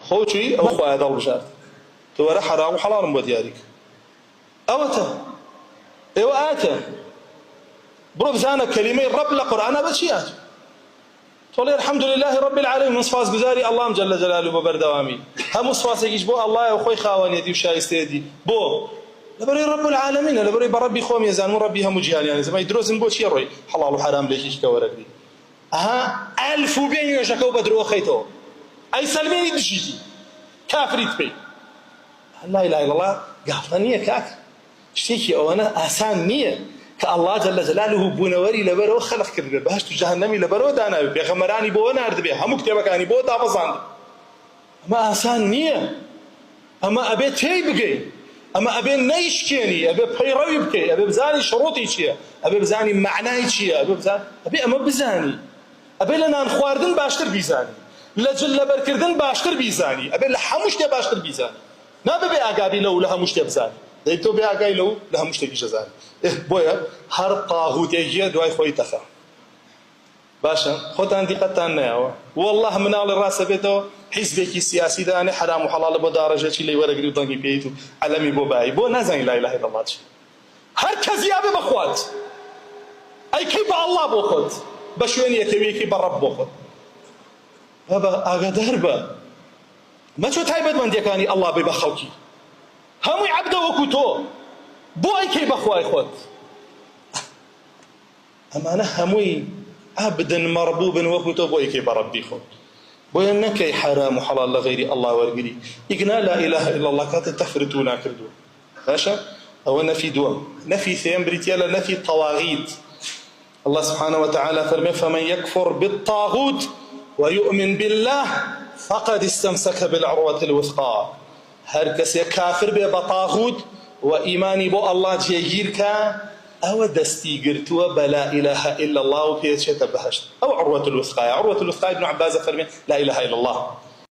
خوشي أو خواه دل بجار تورا حرام وحلال بوديارك أوتا إيوه آتا برو بزانا كلمة رب لقرآن بشيات تولي الحمد لله رب العالمين مصفاص بزاري الله جل جلاله ببردوامي هم مصفاص يجيش بو الله وخوي خاوانيتي وشايستيدي بو لبري رب العالمين لبري بربي خوم يزان ربي هم جهال يعني زي ما يدروزن بو شي روي حلال وحرام ليش كورقدي ها 1000 وبين يشكو بدرو خيتو اي سلميني دجيتي كافريت بي لا اله الا الله قافنيه كاك شتيكي او انا اسان نيه كالله جل جلاله بونوري لبرو خلق كذب بهشت جهنمي لبرو دانا بيغمراني بو نارد بي هم كتبكاني بو دافزان ما اسان نيه اما ابي تي بقي اما ابي نيشكيني ابي بيروي بكي ابي بزاني شروطي شيء ابي بزاني معناي شيء ابي اما بزاني ابي لنا نخواردن باشتر بيزاني لجل بركردن باشتر بيزاني ابي لحموش تي باشتر بيزاني ما ببي اقابي لو لها مش تبزاني ديتو بي اقاي لو لها مش تجي جزاني بويا هر طاغوت يجي دواي خوي تخا باشا خد عندي قطعنا والله من على الراس بيتو حزبك السياسي ده انا حرام وحلال بو درجه شي لي ورقري ودنقي بيتو علمي بو باي بو نازين لا اله الا الله هر كزيابه بخوات اي كيف الله بو خد بشوين يكوي كي برب بو خد بابا اقدر با ما شو تايبد من ديكاني الله ببخوكي همي عبده وكتو بو اي كي بخواي خد اما انا همي عبد مربوب وكتو بو اي كي بربي خد بو انك حرام وحلال لغير الله ورقري يقنا لا اله الا الله كانت تفرتونا كردو باشا او نفي دوام نفي ثيم بريتيالا نفي طواغيت الله سبحانه وتعالى فرمي فمن يكفر بالطاغوت ويؤمن بالله فقد استمسك بالعروة الوثقى هر كسي كافر بطاغوت وإيماني بو الله جيجيرك أو دستي قرتوا بلا إله إلا الله وفي شيء تبهشت أو عروة الوثقى ابن عباس فرمي لا إله إلا الله